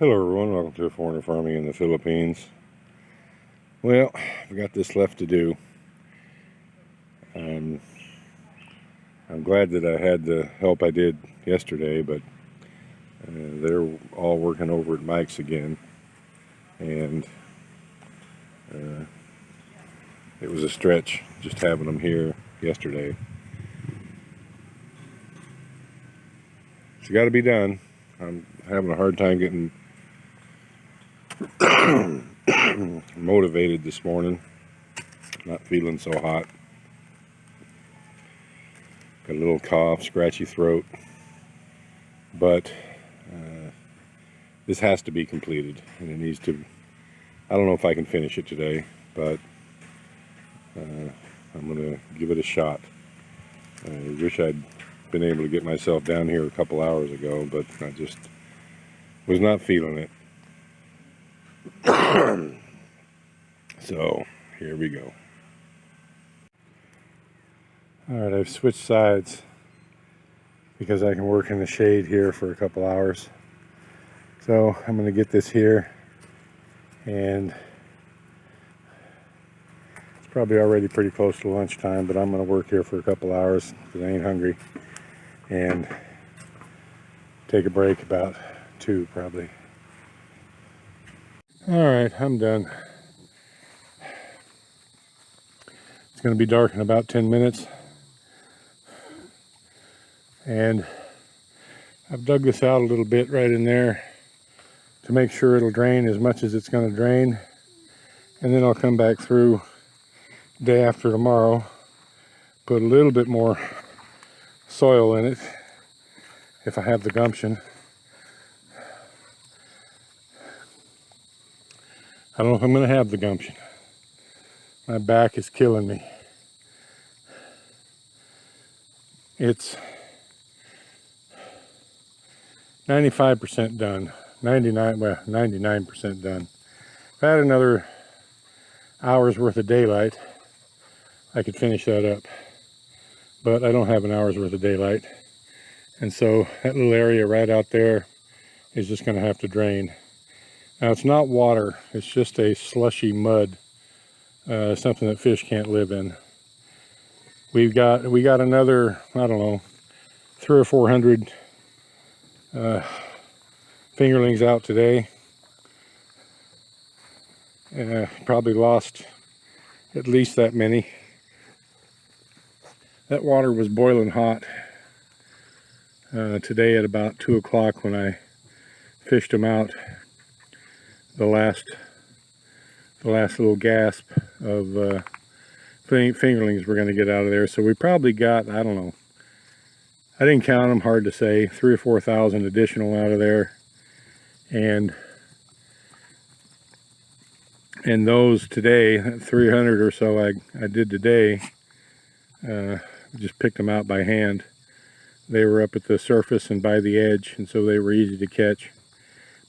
Hello everyone, welcome to Foreigner Farming in the Philippines. Well, I've got this left to do. I'm glad that I had the help I did yesterday, but they're all working over at Mike's again, and it was a stretch just having them here yesterday. It's got to be done. I'm having a hard time getting motivated this morning. Not feeling so hot. Got a little cough, scratchy throat, but this has to be completed, and it needs to. I don't know if I can finish it today, but I'm gonna give it a shot. I wish I'd been able to get myself down here a couple hours ago, but I just was not feeling it. So here we go. All right, I've switched sides because I can work in the shade here for a couple hours. So I'm going to get this here, and it's probably already pretty close to lunchtime, but I'm going to work here for a couple hours because I ain't hungry, and take a break about 2 probably. All right, I'm done. It's going to be dark in about 10 minutes. And I've dug this out a little bit right in there to make sure it'll drain as much as it's going to drain. And then I'll come back through day after tomorrow, put a little bit more soil in it if I have the gumption. I don't know if I'm going to have the gumption. My back is killing me. It's 95% done. 99% done. If I had another hour's worth of daylight, I could finish that up. But I don't have an hour's worth of daylight. And so that little area right out there is just going to have to drain. Now it's not water, it's just a slushy mud, something that fish can't live in. We got another, I don't know, 300 or 400 fingerlings out today. Probably lost at least that many. That water was boiling hot today at about 2 o'clock when I fished them out. The last little gasp of fingerlings we're going to get out of there. So we probably got, I don't know, I didn't count them, hard to say, 3,000 or 4,000 additional out of there. And those today, 300 or so I did today, just picked them out by hand. They were up at the surface and by the edge, and so they were easy to catch.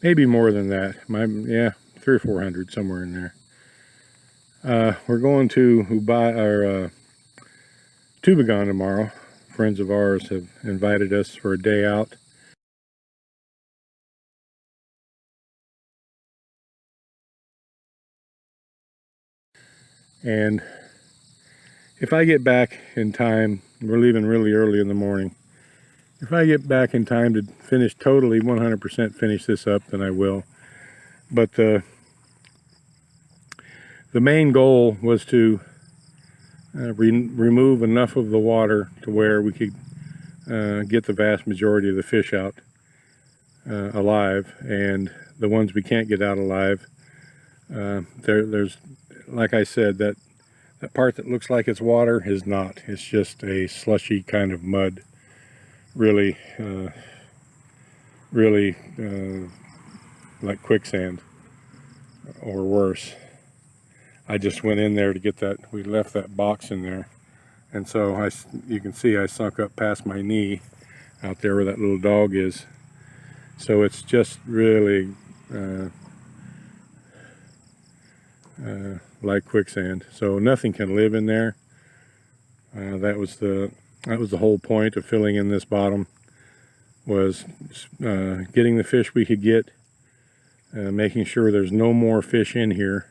Maybe more than that. Yeah, 300 or 400, somewhere in there. We're going to Tubigon tomorrow. Friends of ours have invited us for a day out. And if I get back in time, we're leaving really early in the morning. If I get back in time to finish totally 100% finish this up, then I will. But the main goal was to remove enough of the water to where we could get the vast majority of the fish out alive, and the ones we can't get out alive, there's, like I said, that part that looks like it's water is not. It's just a slushy kind of mud, really like quicksand or worse. I just went in there to get that. We left that box in there, and so you can see I sunk up past my knee out there where that little dog is. So it's just really like quicksand. So nothing can live in there. That was the whole point of filling in this bottom, was getting the fish we could get making sure there's no more fish in here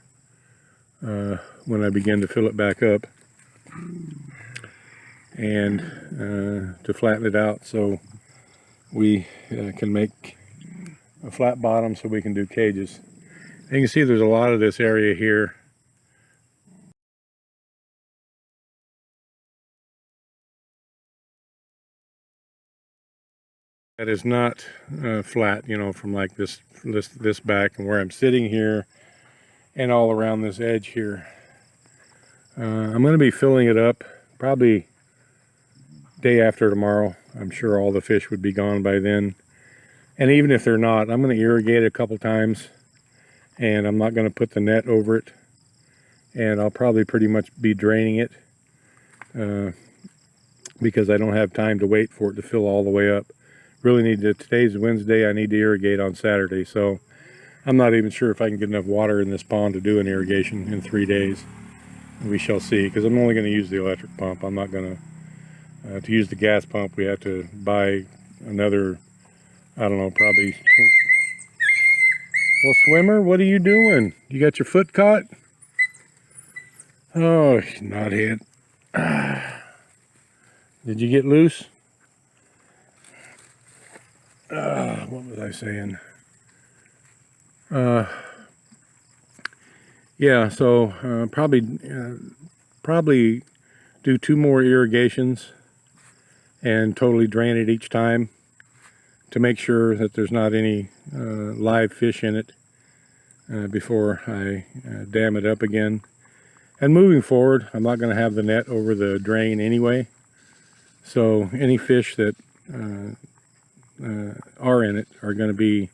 when I begin to fill it back up, and to flatten it out so we can make a flat bottom so we can do cages. You can see there's a lot of this area here that is not flat, you know, from like this back and where I'm sitting here and all around this edge here. I'm going to be filling it up probably day after tomorrow. I'm sure all the fish would be gone by then. And even if they're not, I'm going to irrigate it a couple times, and I'm not going to put the net over it. And I'll probably pretty much be draining it because I don't have time to wait for it to fill all the way up. Really need to, today's Wednesday, I need to irrigate on Saturday. So I'm not even sure if I can get enough water in this pond to do an irrigation in 3 days. We shall see, because I'm only going to use the electric pump. I'm not going to use the gas pump. We have to buy another, I don't know, probably. Well, swimmer, what are you doing? You got your foot caught? Oh, not hit. Did you get loose? What was I saying? Yeah, so probably do 2 more irrigations and totally drain it each time to make sure that there's not any live fish in it before I dam it up again. And moving forward, I'm not going to have the net over the drain anyway, so any fish that are in it are going to be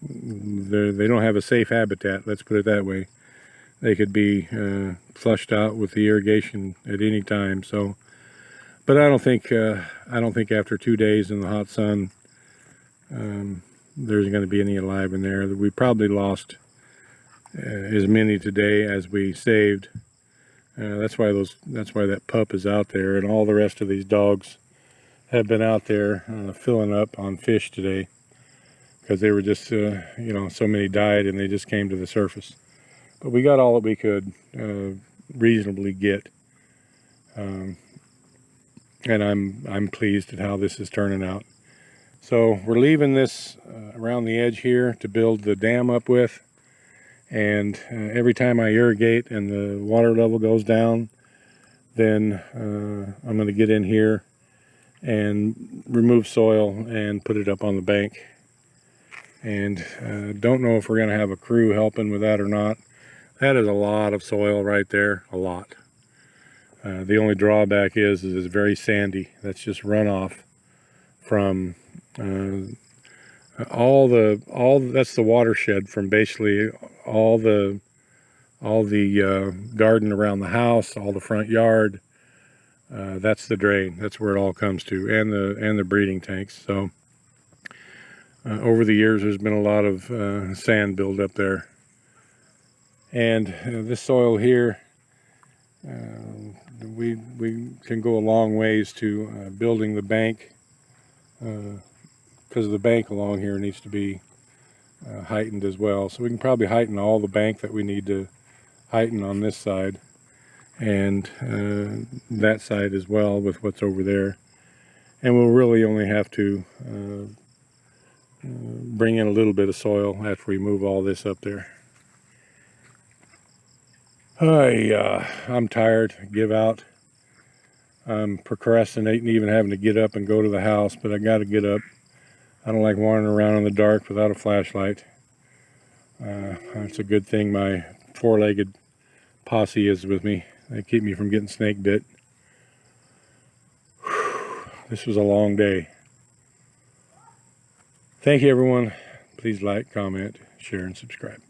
they don't have a safe habitat, let's put it that way. They could be flushed out with the irrigation at any time. So, but I don't think after 2 days in the hot sun there's going to be any alive in there. We probably lost as many today as we saved. That's why that pup is out there, and all the rest of these dogs have been out there filling up on fish today, because they were just you know, so many died and they just came to the surface. But we got all that we could reasonably get, and I'm pleased at how this is turning out. So we're leaving this around the edge here to build the dam up with, and every time I irrigate and the water level goes down, then I'm going to get in here and remove soil and put it up on the bank. And don't know if we're going to have a crew helping with that or not. That is a lot of soil right there, a lot. The only drawback is it's very sandy. That's just runoff from that's the watershed from basically all the garden around the house, all the front yard. That's the drain. That's where it all comes to, and the breeding tanks. So over the years, there's been a lot of sand build up there, and this soil here, we can go a long ways to building the bank, because the bank along here needs to be heightened as well. So we can probably heighten all the bank that we need to heighten on this side, and that side as well with what's over there. And we'll really only have to bring in a little bit of soil after we move all this up there. I'm tired. Give out. I'm procrastinating even having to get up and go to the house, but I got to get up. I don't like wandering around in the dark without a flashlight. It's a good thing my 4-legged posse is with me. They keep me from getting snake bit. This was a long day. Thank you, everyone. Please like, comment, share, and subscribe.